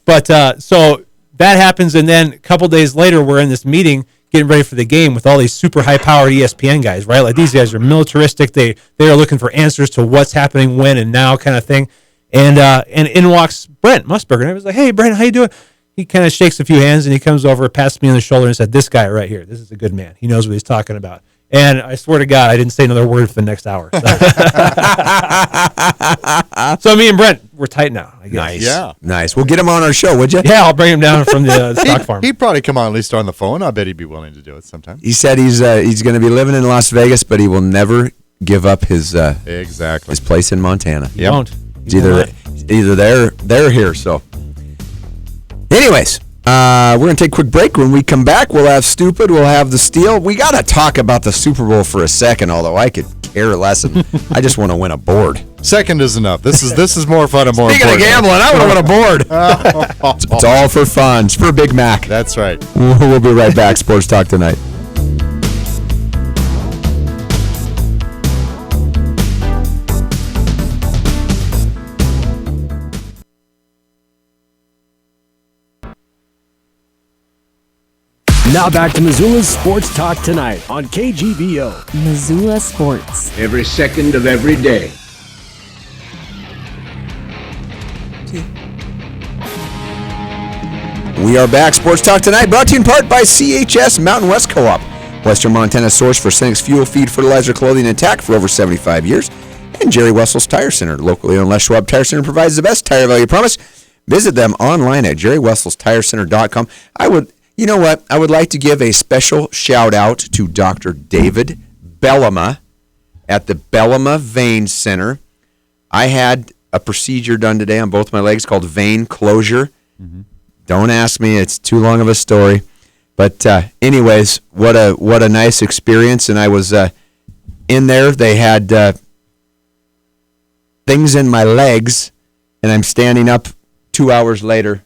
But so that happens, and then a couple days later, we're in this meeting getting ready for the game with all these super high-powered ESPN guys, right? Like, these guys are militaristic. They are looking for answers to what's happening when and now kind of thing. And in walks Brent Musburger, and I was like, hey, Brent, how you doing? He kind of shakes a few hands, and he comes over, passes me on the shoulder, and said, this guy right here, this is a good man. He knows what he's talking about. And I swear to God, I didn't say another word for the next hour. So me and Brent, we're tight now, I guess. Nice. Yeah. Nice. We'll get him on our show, would you? Yeah, I'll bring him down from the stock farm. He'd probably come on at least on the phone. I bet he'd be willing to do it sometime. He said he's going to be living in Las Vegas, but he will never give up his Exactly. his place in Montana. He won't. It's either there or here. So, anyways, we're going to take a quick break. When we come back, we'll have Stupid, we'll have the Steal. We got to talk about the Super Bowl for a second, although I could care less. I just want to win a board. Second is enough. This is more fun and more Speaking important. of gambling, I want to win a board. It's all for fun. It's for Big Mac. That's right. We'll be right back. Sports Talk Tonight. Now back to Missoula's Sports Talk Tonight on KGVO. Missoula Sports. Every second of every day. We are back. Sports Talk Tonight, brought to you in part by CHS Mountain West Co-op, Western Montana's source for Cenex fuel, feed, fertilizer, clothing, and tack for over 75 years. And Jerry Wessel's Tire Center, locally owned Les Schwab Tire Center, provides the best tire value promise. Visit them online at jerrywesselstirecenter.com. You know what? I would like to give a special shout out to Dr. David Bellama at the Bellama Vein Center. I had a procedure done today on both my legs called vein closure. Mm-hmm. Don't ask me; it's too long of a story. But anyways, what a nice experience. And I was in there. They had things in my legs, and I'm standing up 2 hours later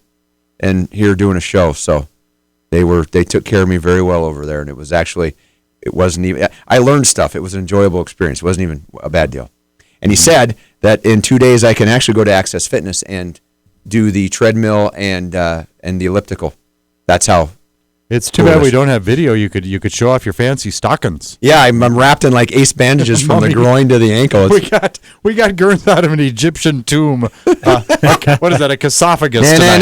and here doing a show. So they took care of me very well over there, and it wasn't even, I learned stuff. It was an enjoyable experience. It wasn't even a bad deal. And he said that in 2 days I can actually go to Access Fitness and do the treadmill and the elliptical. That's how It's too bad we don't have video. You could show off your fancy stockings. Yeah, I'm wrapped in like ace bandages from the groin to the ankle. We got Gurnz out of an Egyptian tomb. What is that? A sarcophagus tonight.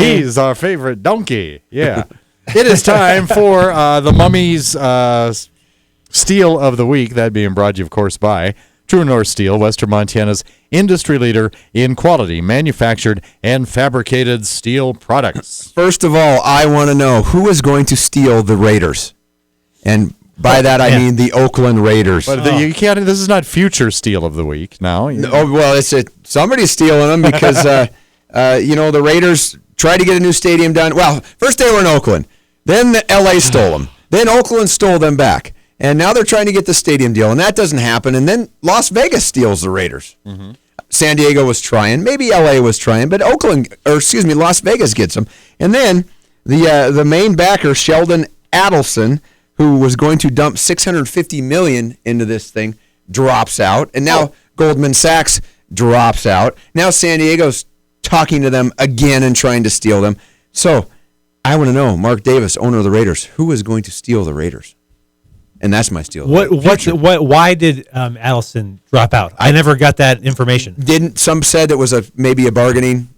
He's our favorite donkey. Yeah. It is time for the Mummy's Steel of the Week. That being brought to you, of course, by True North Steel, Western Montana's industry leader in quality, manufactured, and fabricated steel products. First of all, I want to know who is going to steal the Raiders. And by that, I mean the Oakland Raiders. But you can't. This is not future Steel of the Week now. Oh, well, somebody's stealing them because, the Raiders tried to get a new stadium done. Well, first they were in Oakland. Then L.A. stole them. Then Oakland stole them back. And now they're trying to get the stadium deal, and that doesn't happen. And then Las Vegas steals the Raiders. Mm-hmm. San Diego was trying. Maybe L.A. was trying, but Las Vegas gets them. And then the main backer, Sheldon Adelson, who was going to dump $650 million into this thing, drops out. And now Goldman Sachs drops out. Now San Diego's talking to them again and trying to steal them. So I want to know, Mark Davis, owner of the Raiders, who is going to steal the Raiders? And that's my steal. Why did Adelson drop out? I never got that information. Some said it was maybe a bargaining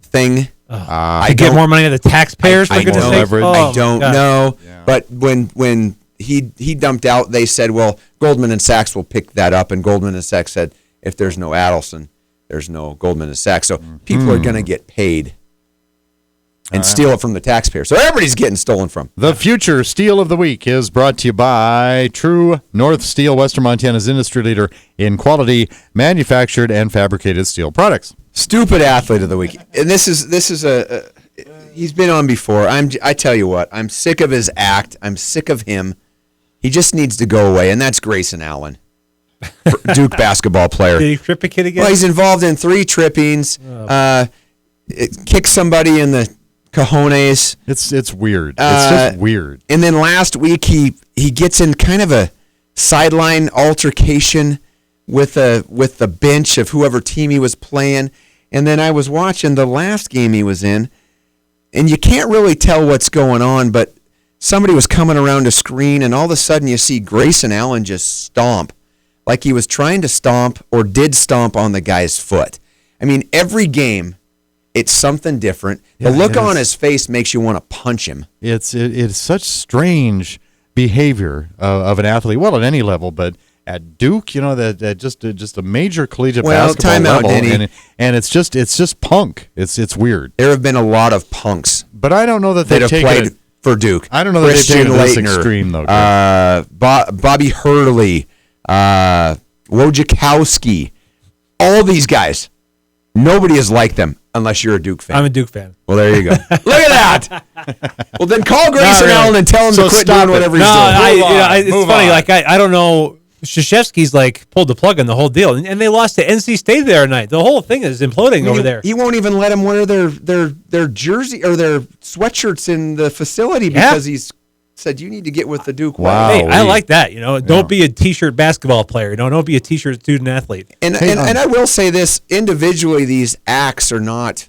thing. I get more money to the taxpayers. I don't know. Yeah. But when he dumped out, they said, well, Goldman and Sachs will pick that up. And Goldman and Sachs said, if there's no Adelson, there's no Goldman and Sachs. So people are going to get paid and steal it from the taxpayer. So everybody's getting stolen from. The future Steel of the Week is brought to you by True North Steel, Western Montana's industry leader in quality, manufactured, and fabricated steel products. Stupid athlete of the week. And this is he's been on before. I tell you what, I'm sick of his act. I'm sick of him. He just needs to go away, and that's Grayson Allen, Duke basketball player. Did he trip a kid again? Well, he's involved in 3 trippings. Kicked somebody in the cojones. It's weird. It's just weird. And then last week he gets in kind of a sideline altercation with the bench of whoever team he was playing. And then I was watching the last game he was in, and you can't really tell what's going on, but somebody was coming around a screen, and all of a sudden you see Grayson Allen just stomp, like he was trying to stomp or did stomp on the guy's foot. I mean, every game it's something different. The look on his face makes you want to punch him. It's such strange behavior of an athlete. Well, at any level, but at Duke, that just a major collegiate basketball level, and it's just punk. It's weird. There have been a lot of punks, but I don't know that they've played for Duke. I don't know that they've taken it this extreme though. Bobby Hurley, Wojciechowski, all these guys. Nobody is like them unless you're a Duke fan. I'm a Duke fan. Well, there you go. Look at that. Well, then call Grayson Allen and tell him to quit doing whatever he's doing. It's funny. Like I don't know. Krzyzewski's pulled the plug on the whole deal, and they lost to NC State the other night. The whole thing is imploding over there. He won't even let them wear their jersey or their sweatshirts in the facility because he's said you need to get with the Duke way. Wow. Hey, I like that. Don't be a T-shirt basketball player. Don't be a T-shirt student athlete. And I will say this, individually, these acts are not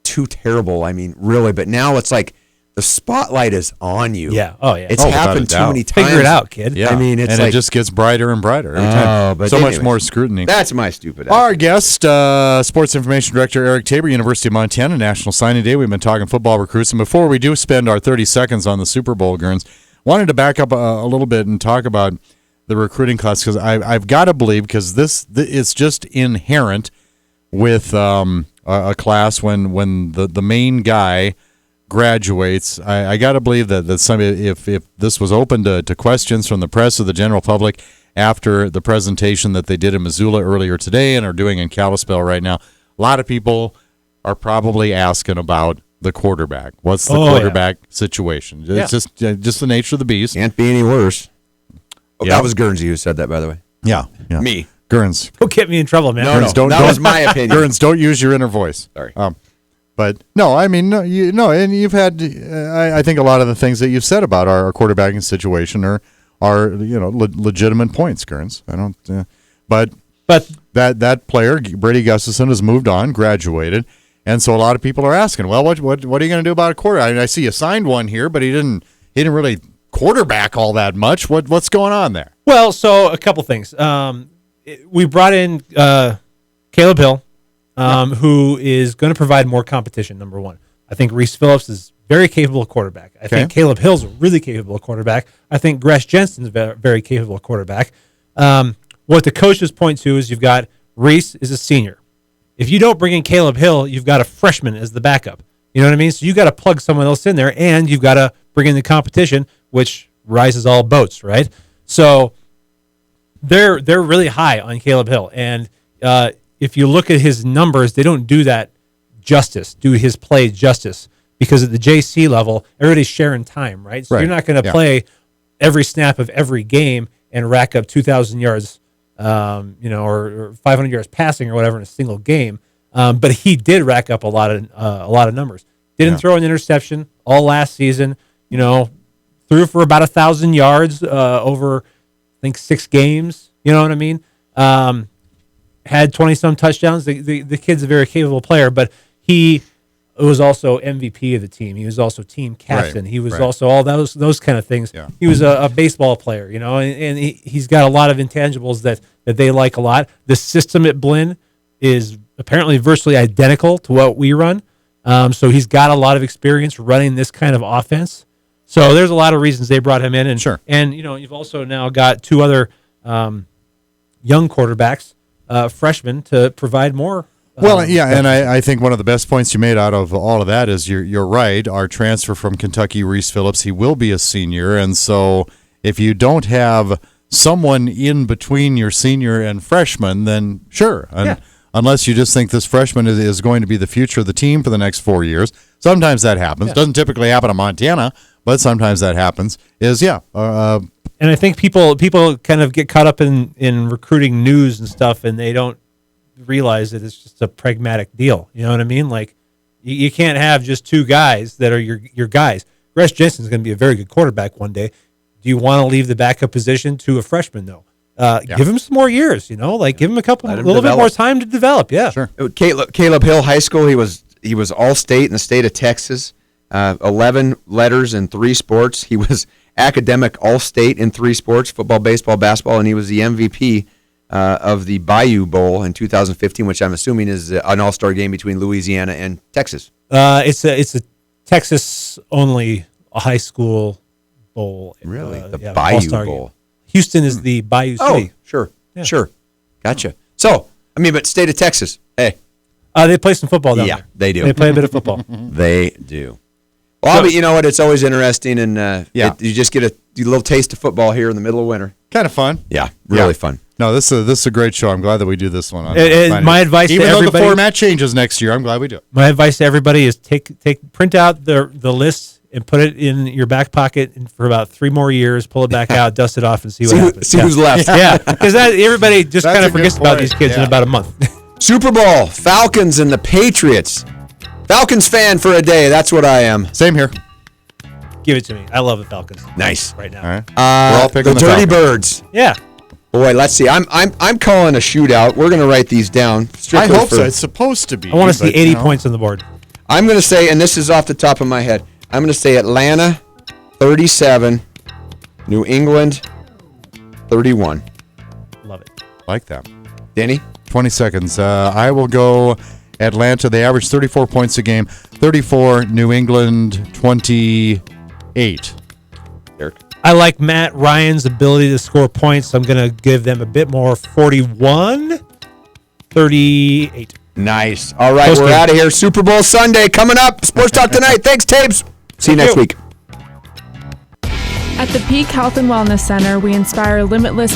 too terrible. I mean, really, but now it's like the spotlight is on you. Yeah. Oh, yeah. It's happened too many times. Figure it out, kid. Yeah. I mean, it just gets brighter and brighter every time. But much more scrutiny. That's my stupid. Our guest, Sports Information Director Eric Tabor, University of Montana, National Signing Day. We've been talking football recruits. And before we do spend our 30 seconds on the Super Bowl, Gurnz, wanted to back up a little bit and talk about the recruiting class because I've got to believe, because this it's just inherent with a class when the main guy graduates. I got to believe that some, if this was open to questions from the press or the general public after the presentation that they did in Missoula earlier today and are doing in Kalispell right now, a lot of people are probably asking about the quarterback. What's the quarterback situation? It's just the nature of the beast. Can't be any worse. That was Guernsey who said that, by the way. Yeah. Me. Gurnz. Don't get me in trouble, man. No, that was my opinion. Gurnz, don't use your inner voice. Sorry. But no, I mean, and you've had, I think a lot of the things that you've said about our quarterbacking situation are legitimate points, Gurnz. I don't, but that player, Brady Gustafson, has moved on, graduated, And so a lot of people are asking, well, what are you going to do about a quarterback? I see you signed one here, but he didn't really quarterback all that much. What's going on there? Well, so a couple things. We brought in Caleb Hill, who is going to provide more competition, number one. I think Reese Phillips is very capable quarterback. I think Caleb Hill's a really capable quarterback. I think Gresh Jensen's a very capable quarterback. What the coaches point to is you've got Reese is a senior. If you don't bring in Caleb Hill, you've got a freshman as the backup. You know what I mean? So you got to plug someone else in there, and you've got to bring in the competition, which rises all boats, right? So they're really high on Caleb Hill, and if you look at his numbers, they don't do his play justice, because at the JC level, everybody's sharing time, right? So you're not going to play every snap of every game and rack up 2,000 yards, or 500 yards passing or whatever in a single game. But he did rack up a lot of numbers. Didn't throw an interception all last season. Threw for about 1,000 yards over, I think, 6 games. You know what I mean? Had 20-some touchdowns. The kid's a very capable player, but he was also MVP of the team. He was also team captain. He was also all those kind of things. Yeah. He was a baseball player, and he's got a lot of intangibles that they like a lot. The system at Blinn is apparently virtually identical to what we run. So he's got a lot of experience running this kind of offense. So there's a lot of reasons they brought him in. And you've also now got 2 other young quarterbacks, freshmen, to provide more. And I think one of the best points you made out of all of that is you're right. Our transfer from Kentucky, Reese Phillips, he will be a senior. And so if you don't have someone in between your senior and freshman, then sure. Unless you just think this freshman is going to be the future of the team for the next 4 years. Sometimes that happens. Doesn't typically happen in Montana, but sometimes that happens. And I think people kind of get caught up in recruiting news and stuff, and they don't realize that it's just a pragmatic deal. You know what I mean? Like, you can't have just 2 guys that are your guys. Gresh Jensen's going to be a very good quarterback one day. Do you want to leave the backup position to a freshman, though? Give him some more years, give him a little bit more time to develop. Yeah, sure. Caleb Hill, high school, he was all-state in the state of Texas. 11 letters in 3 sports. He was academic all-state in 3 sports: football, baseball, basketball, and he was the MVP of the Bayou Bowl in 2015, which I'm assuming is an all-star game between Louisiana and Texas. It's a Texas only high school bowl. Really, the Bayou Bowl. Game. Houston is the Bayou City. Oh, sure. Gotcha. So, but state of Texas, hey. They play some football down there. Yeah, they do. They play a bit of football. They do. Well, but you know what? It's always interesting, and you just get a little taste of football here in the middle of winter. Kind of fun. Yeah, really fun. No, this is a great show. I'm glad that we do this one. My advice to everybody, even though the format changes next year, I'm glad we do it. My advice to everybody is print out the list and put it in your back pocket for about 3 more years. Pull it back out, dust it off, and see what happens. See who's left. Yeah, because everybody just kind of forgets about these kids in about a month. Super Bowl, Falcons and the Patriots. Falcons fan for a day. That's what I am. Same here. Give it to me. I love the Falcons. Nice. Right now. All right. We're all picking the Dirty Birds. Yeah. Boy, let's see. I'm calling a shootout. We're going to write these down. I hope so. It's supposed to be. I want to see 80 points on the board. I'm going to say, and this is off the top of my head, I'm going to say Atlanta 37, New England 31. Love it. Like that. Danny? 20 seconds. I will go Atlanta. They average 34 points a game. 34, New England 28. Eric? I like Matt Ryan's ability to score points. I'm going to give them a bit more. 41-38. Nice. All right, we're out of here. Super Bowl Sunday coming up. Sports Talk tonight. Thanks, Tapes. See you next week. At the Peak Health and Wellness Center, we inspire limitless